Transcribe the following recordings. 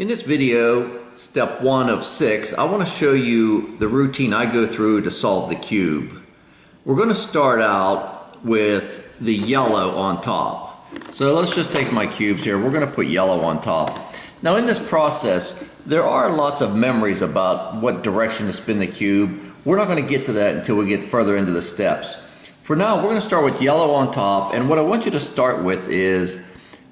In this video, step 1 of 6, I want to show you the routine I go through to solve the cube. We're going to start out with the yellow on top. So let's just take my cubes here. We're going to put yellow on top. Now in this process, there are lots of memories about what direction to spin the cube. We're not going to get to that until we get further into the steps. For now, we're going to start with yellow on top, and what I want you to start with is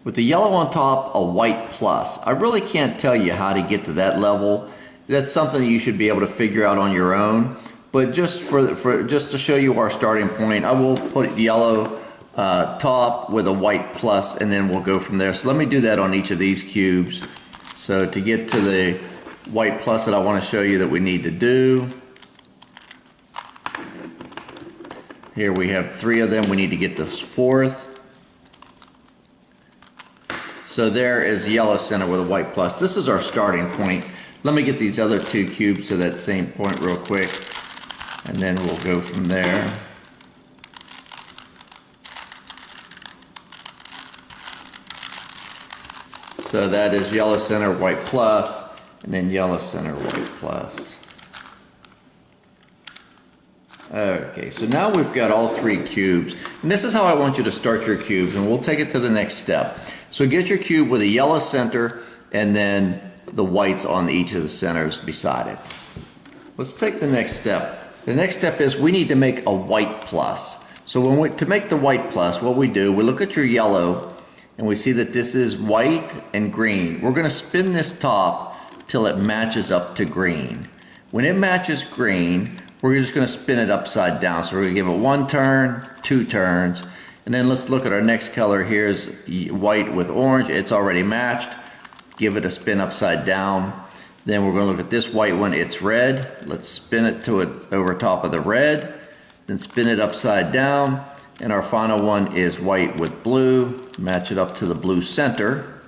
with the yellow on top, a white plus. I really can't tell you how to get to that level. That's something you should be able to figure out on your own. But just just to show you our starting point, I will put yellow top with a white plus, and then we'll go from there. So let me do that on each of these cubes. So to get to the white plus that I want to show you that we need to do, here we have 3 of them. We need to get this 4th. So there is yellow center with a white plus. This is our starting point. Let me get these other 2 cubes to that same point real quick, and then we'll go from there. So that is yellow center, white plus, and then yellow center, white plus. Okay, so now we've got all 3 cubes, and this is how I want you to start your cubes, and we'll take it to the next step. So get your cube with a yellow center and then the whites on each of the centers beside it. Let's take the next step. The next step is we need to make a white plus. So to make the white plus, what we do, we look at your yellow and we see that this is white and green. We're going to spin this top till it matches up to green. When it matches green, we're just going to spin it upside down. So we're going to give it 1 turn, 2 turns. And then let's look at our next color. Here's white with orange. It's already matched. Give it a spin upside down. Then we're going to look at this white one. It's red. Let's spin it to it over top of the red. Then spin it upside down. And our final one is white with blue. Match it up to the blue center.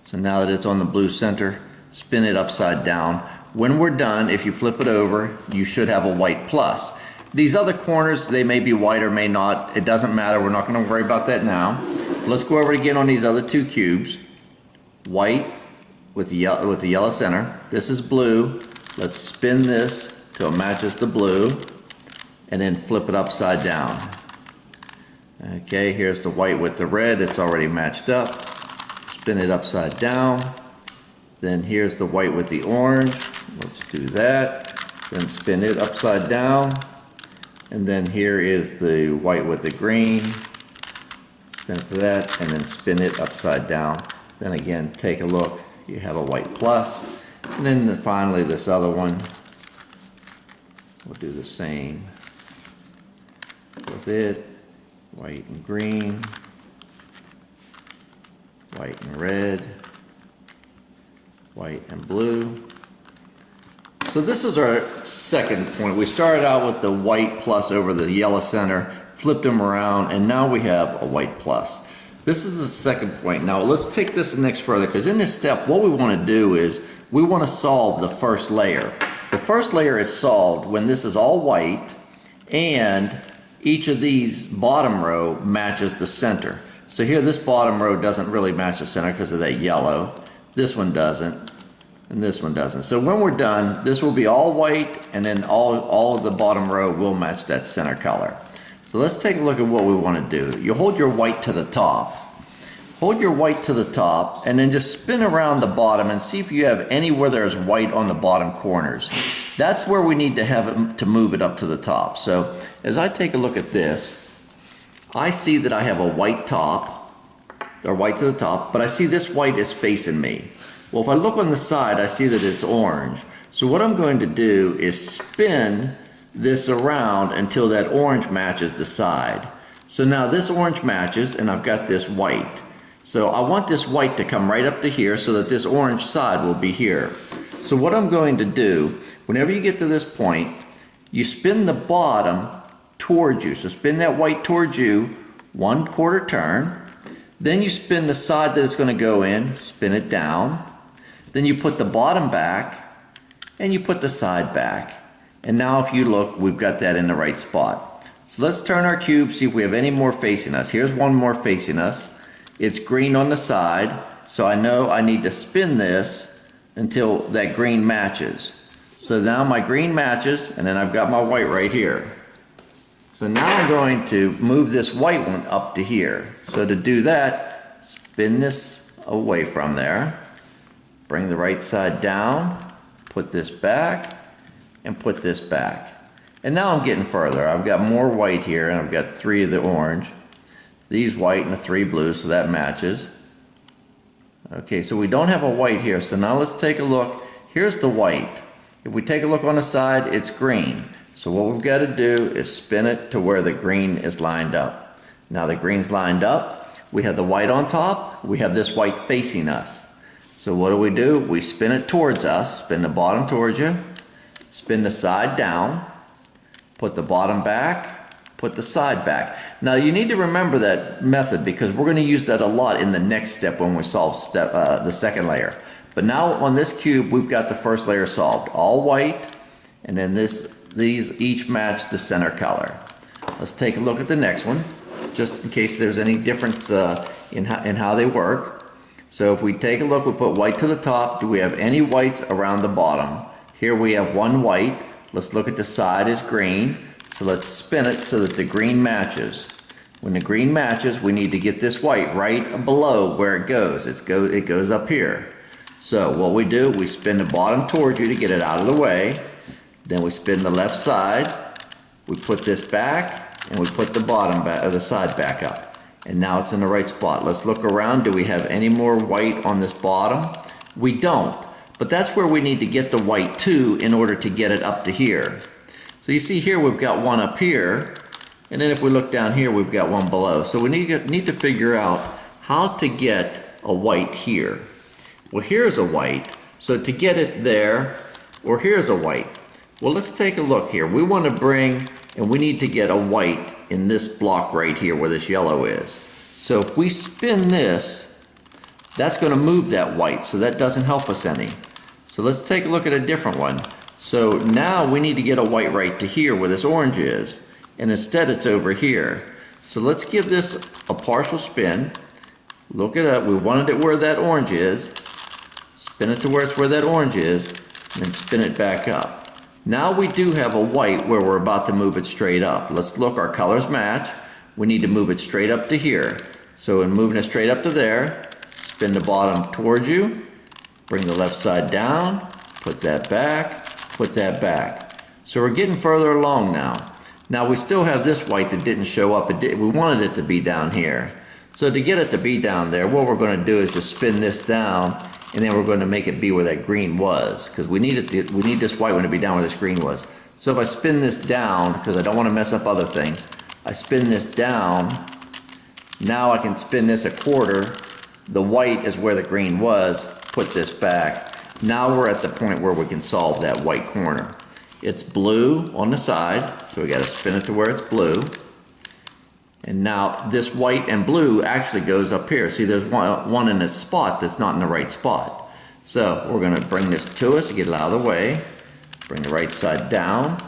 So now that it's on the blue center, spin it upside down. When we're done, if you flip it over, you should have a white plus. These other corners, they may be white or may not. It doesn't matter. We're not going to worry about that now. Let's go over again on these other 2 cubes. White with the yellow center. This is blue. Let's spin this till it matches the blue, and then flip it upside down. Okay, here's the white with the red. It's already matched up. Spin it upside down. Then here's the white with the orange. Let's do that. Then spin it upside down. And then here is the white with the green. Spin it to that, and then spin it upside down. Then again, take a look. You have a white plus. And then finally this other one, we'll do the same with it. White and green. White and red. White and blue. So this is our second point. We started out with the white plus over the yellow center, flipped them around, and now we have a white plus. This is the second point. Now let's take this next further, because in this step, what we want to do is we want to solve the first layer. The first layer is solved when this is all white and each of these bottom row matches the center. So here this bottom row doesn't really match the center because of that yellow. This one doesn't. And this one doesn't. So when we're done, this will be all white, and then all of the bottom row will match that center color. So let's take a look at what we want to do. You hold your white to the top. Hold your white to the top, and then just spin around the bottom and see if you have anywhere there's white on the bottom corners. That's where we need to have it to move it up to the top. So as I take a look at this, I see that I have a white top, or white to the top, but I see this white is facing me. Well, if I look on the side, I see that it's orange. So what I'm going to do is spin this around until that orange matches the side. So now this orange matches, and I've got this white. So I want this white to come right up to here so that this orange side will be here. So what I'm going to do, whenever you get to this point, you spin the bottom towards you. So spin that white towards you, 1/4 turn. Then you spin the side that it's going to go in, spin it down. Then you put the bottom back, and you put the side back. And now if you look, we've got that in the right spot. So let's turn our cube, see if we have any more facing us. Here's one more facing us. It's green on the side, so I know I need to spin this until that green matches. So now my green matches, and then I've got my white right here. So now I'm going to move this white one up to here. So to do that, spin this away from there, bring the right side down, put this back, and put this back. And now I'm getting further. I've got more white here, and I've got 3 of the orange. These white and the 3 blue, so that matches. Okay, so we don't have a white here, so now let's take a look. Here's the white. If we take a look on the side, it's green. So what we've got to do is spin it to where the green is lined up. Now the green's lined up. We have the white on top. We have this white facing us. So what do? We spin it towards us. Spin the bottom towards you. Spin the side down. Put the bottom back. Put the side back. Now you need to remember that method because we're going to use that a lot in the next step when we solve the second layer. But now on this cube, we've got the first layer solved. All white, and then these each match the center color. Let's take a look at the next one, just in case there's any difference in how they work. So if we take a look, we put white to the top. Do we have any whites around the bottom? Here we have 1 white. Let's look at the side is green. So let's spin it so that the green matches. When the green matches, we need to get this white right below where it goes. It goes up here. So what we do, we spin the bottom towards you to get it out of the way. Then we spin the left side. We put this back, and we put the bottom back, or the side back up. And now it's in the right spot. Let's look around. Do we have any more white on this bottom? We don't. But that's where we need to get the white to in order to get it up to here. So you see here we've got 1 up here. And then if we look down here, we've got 1 below. So we need to figure out how to get a white here. Well, here's a white. So to get it there, or here's a white. Well, let's take a look here. We want to bring, and we need to get a white in this block right here where this yellow is. So if we spin this, that's going to move that white, so that doesn't help us any. So let's take a look at a different one. So now we need to get a white right to here where this orange is, and instead it's over here. So let's give this a partial spin. Look it up. We wanted it where that orange is. Spin it to where it's where that orange is, and then spin it back up. Now we do have a white where we're about to move it straight up. Let's look, our colors match. We need to move it straight up to here. So in moving it straight up to there, spin the bottom towards you, bring the left side down, put that back, put that back. So we're getting further along now. Now we still have this white that didn't show up. We wanted it to be down here. So to get it to be down there, what we're going to do is just spin this down, and then we're going to make it be where that green was, because we need this white one to be down where this green was. So if I spin this down, because I don't want to mess up other things, I spin this down. Now I can spin this a quarter. The white is where the green was. Put this back. Now we're at the point where we can solve that white corner. It's blue on the side, so we got to spin it to where it's blue. And now this white and blue actually goes up here. See, there's one in this spot that's not in the right spot. So we're going to bring this to us to get it out of the way. Bring the right side down.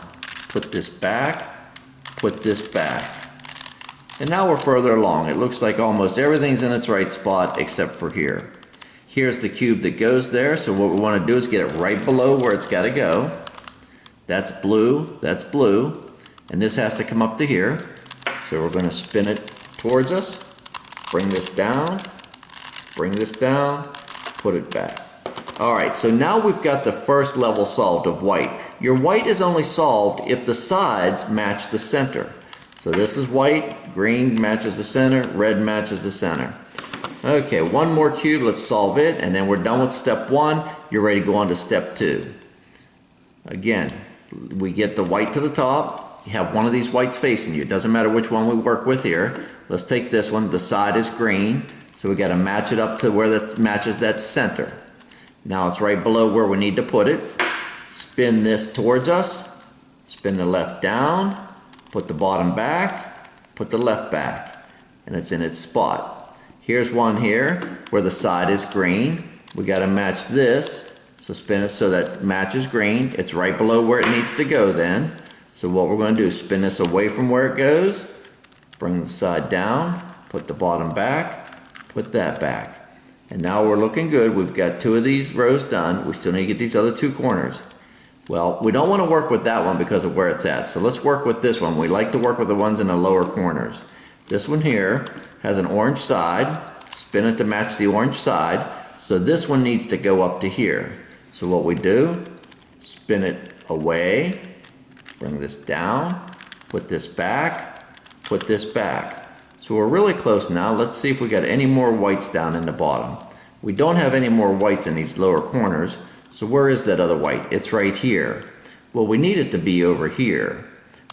Put this back. Put this back. And now we're further along. It looks like almost everything's in its right spot except for here. Here's the cube that goes there. So what we want to do is get it right below where it's got to go. That's blue. That's blue. And this has to come up to here. So we're going to spin it towards us, bring this down, put it back. All right, so now we've got the first level solved of white. Your white is only solved if the sides match the center. So this is white, green matches the center, red matches the center. Okay, 1 more cube, let's solve it, and then we're done with step 1. You're ready to go on to step 2. Again, we get the white to the top. You have one of these whites facing you. It doesn't matter which one we work with here. Let's take this one. The side is green, so we got to match it up to where that matches that center. Now it's right below where we need to put it. Spin this towards us. Spin the left down. Put the bottom back. Put the left back. And it's in its spot. Here's one here where the side is green. We got to match this. So spin it so that matches green. It's right below where it needs to go then. So what we're going to do is spin this away from where it goes, bring the side down, put the bottom back, put that back. And now we're looking good. We've got 2 of these rows done. We still need to get these other 2 corners. Well, we don't want to work with that one because of where it's at. So let's work with this one. We like to work with the ones in the lower corners. This one here has an orange side. Spin it to match the orange side. So this one needs to go up to here. So what we do, spin it away, bring this down, put this back, put this back. So we're really close now. Let's see if we got any more whites down in the bottom. We don't have any more whites in these lower corners. So where is that other white? It's right here. Well, we need it to be over here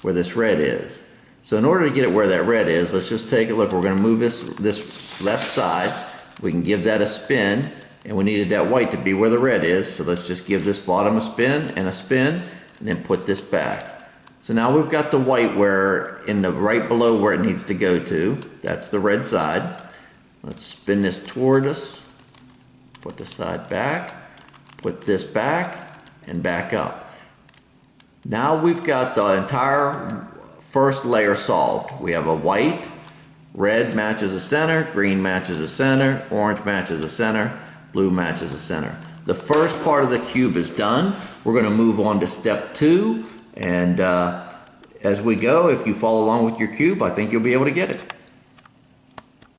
where this red is. So in order to get it where that red is, let's just take a look. We're going to move this left side. We can give that a spin, and we needed that white to be where the red is. So let's just give this bottom a spin, and then put this back. So now we've got the white where in the right below where it needs to go to. That's the red side. Let's spin this toward us. Put the side back. Put this back and back up. Now we've got the entire first layer solved. We have a white, red matches the center, green matches the center, orange matches the center, blue matches the center. The first part of the cube is done. We're going to move on to step 2. And as we go, if you follow along with your cube, I think you'll be able to get it.